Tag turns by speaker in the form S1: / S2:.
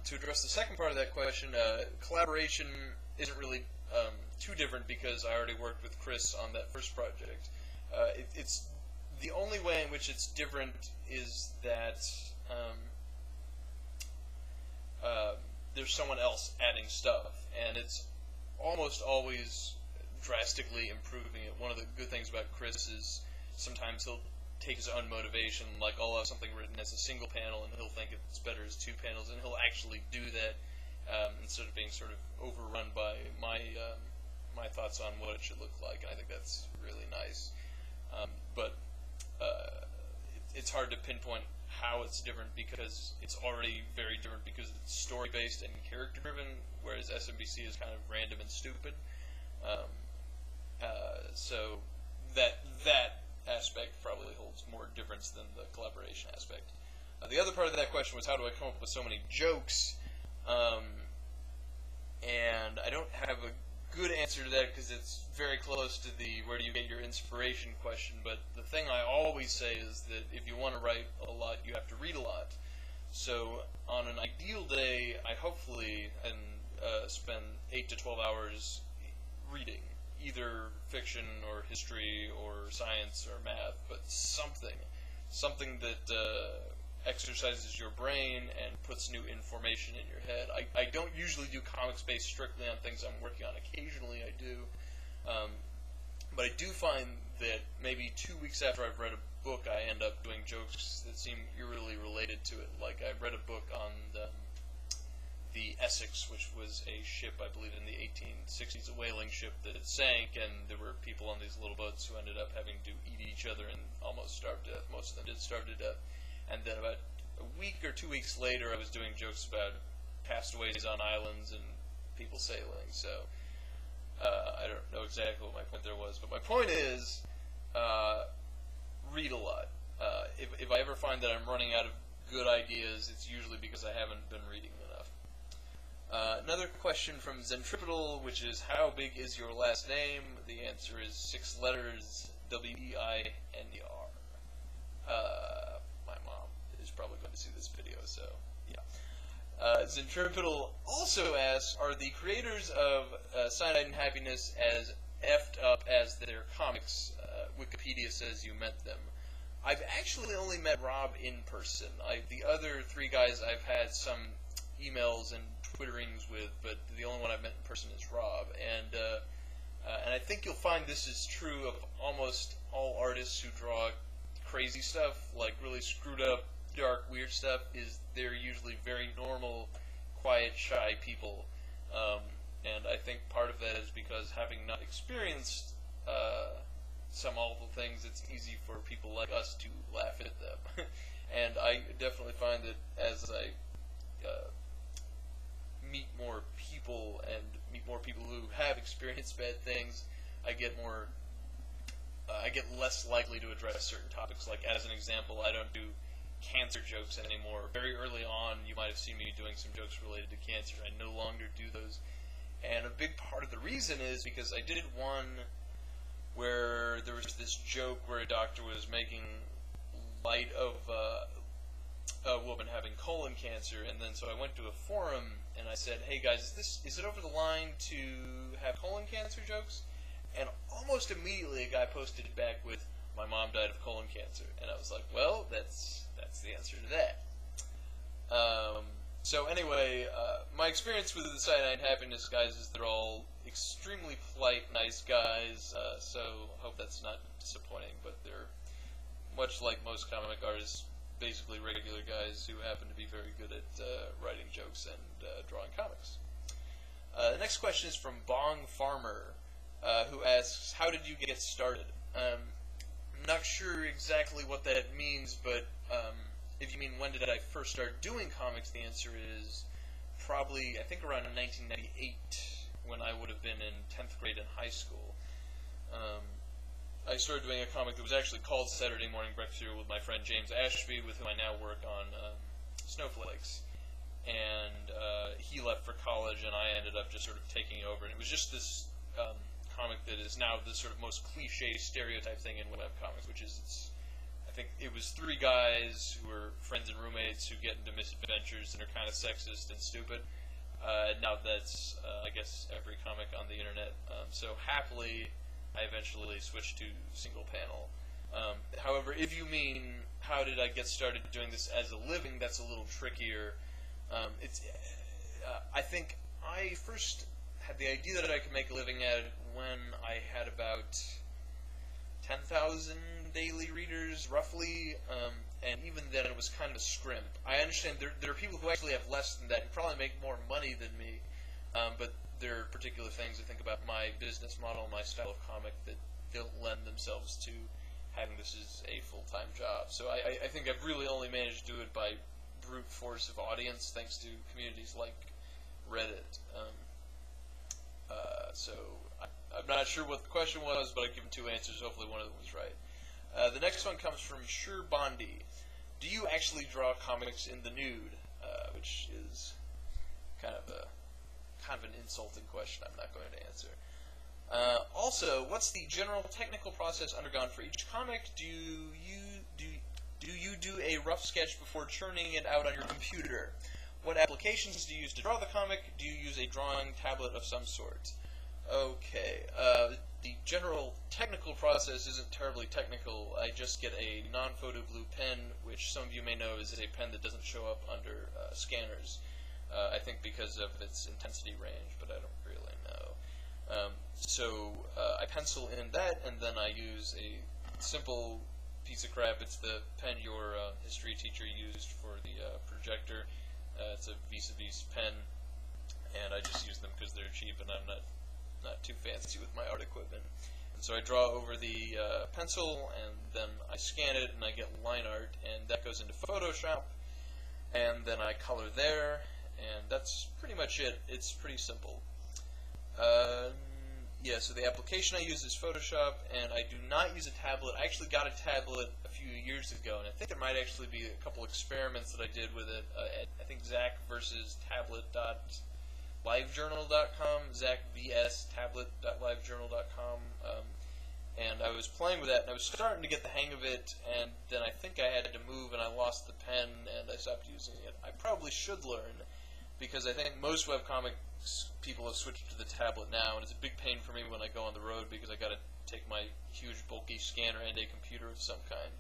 S1: To address the second part of that question, collaboration isn't really too different because I already worked with Chris on that first project. It's the only way in which it's different is that there's someone else adding stuff, and it's almost always drastically improving it. One of the good things about Chris is sometimes he'll take his own motivation, like I'll have something written as a single panel and he'll think it's better as two panels, and he'll actually do that instead of being sort of overrun by my my thoughts on what it should look like, and I think that's really nice. But it's hard to pinpoint how it's different because it's already very different because it's story-based and character-driven, whereas SMBC is kind of random and stupid. So that aspect probably holds more difference than the collaboration aspect. The other part of that question was, how do I come up with so many jokes? And I don't have a good answer to that because it's very close to the where do you get your inspiration question, but the thing I always say is that if you want to write a lot, you have to read a lot. So on an ideal day, I hopefully spend 8 to 12 hours reading, either fiction or history or science or math, but something that exercises your brain and puts new information in your head. I don't usually do comics based strictly on things I'm working on. Occasionally I do. But I do find that maybe 2 weeks after I've read a book, I end up doing jokes that seem eerily related to it. Like I read a book on the Essex, which was a ship, I believe, in the 1860s, a whaling ship that had sank, and there were people on these little boats who ended up having to eat each other and almost starved to death. Most of them did starve to death. And then about a week or 2 weeks later, I was doing jokes about castaways on islands and people sailing. So I don't know exactly what my point there was, but my point is read a lot. If I ever find that I'm running out of good ideas, it's usually because I haven't been reading enough. Another question from Zentripetal, which is, how big is your last name? The answer is 6 letters, W-E-I-N-E-R. My mom is probably going to see this video, so yeah. Zentripetal also asks, are the creators of Cyanide and Happiness as effed up as their comics? Wikipedia says you met them. I've actually only met Rob in person. The other 3 guys I've had some emails and twitterings with, but the only one I've met in person is Rob. And I think you'll find this is true of almost all artists who draw crazy stuff, like really screwed up, dark, weird stuff. They're usually very normal, quiet, shy people. And I think part of that is because having not experienced some awful things, it's easy for people like us to laugh at them. And I definitely find that as I meet more people and meet more people who have experienced bad things, I get less likely to address certain topics. Like, as an example, I don't do cancer jokes anymore. Very early on, you might have seen me doing some jokes related to cancer. I no longer do those. And a big part of the reason is because I did one where there was this joke where a doctor was making light of a woman having colon cancer, and then so I went to a forum and I said, hey guys, is it over the line to have colon cancer jokes? And almost immediately a guy posted back with, my mom died of colon cancer. And I was like, well, that's the answer to that. So anyway, my experience with the Cyanide and Happiness guys is they're all extremely polite, nice guys, so I hope that's not disappointing, but they're, much like most comic artists, basically regular guys who happen to be very good at writing jokes and drawing comics. The next question is from Bong Farmer, who asks, how did you get started? I'm not sure exactly what that means, but if you mean when did I first start doing comics, the answer is probably, I think, around 1998, when I would have been in 10th grade in high school. I started doing a comic that was actually called Saturday Morning Breakthrough with my friend James Ashby, with whom I now work on Snowflakes. And he left for college, and I ended up just sort of taking over. And it was just this comic that is now the sort of most cliche stereotype thing in webcomics, which is, I think it was three guys who were friends and roommates who get into misadventures and are kind of sexist and stupid. Now that's, I guess, every comic on the internet. So happily, I eventually switched to single panel. However, if you mean how did I get started doing this as a living, that's a little trickier. I think I first had the idea that I could make a living at it when I had about 10,000 daily readers, roughly, and even then it was kind of a scrimp. I understand there are people who actually have less than that who probably make more money than me, but there are particular things I think about my business model, my style of comic, that don't lend themselves to having this as a full-time job. So I think I've really only managed to do it by brute force of audience, thanks to communities like Reddit. So I'm not sure what the question was, but I've given two answers. Hopefully one of them was right. The next one comes from Sure Bondi. Do you actually draw comics in the nude? Which is kind of an insulting question I'm not going to answer. Also, what's the general technical process undergone for each comic? Do you do a rough sketch before churning it out on your computer? What applications do you use to draw the comic? Do you use a drawing tablet of some sort? Okay, the general technical process isn't terribly technical. I just get a non-photo blue pen, which some of you may know is a pen that doesn't show up under scanners. I think because of its intensity range, but I don't really know. So I pencil in that, and then I use a simple piece of crap. It's the pen your history teacher used for the projector. It's a vis-a-vis pen, and I just use them because they're cheap, and I'm not too fancy with my art equipment. And so I draw over the pencil, and then I scan it, and I get line art, and that goes into Photoshop, and then I color there, and that's pretty much it. It's pretty simple. Yeah, so the application I use is Photoshop, and I do not use a tablet. I actually got a tablet a few years ago, and I think there might actually be a couple experiments that I did with it. I think Zach versus tablet.livejournal.com, Zach vs tablet.livejournal.com, and I was playing with that, and I was starting to get the hang of it, and then I think I had to move, and I lost the pen, and I stopped using it. I probably should learn, because I think most webcomics people have switched to the tablet now, and it's a big pain for me when I go on the road because I got to take my huge bulky scanner and a computer of some kind.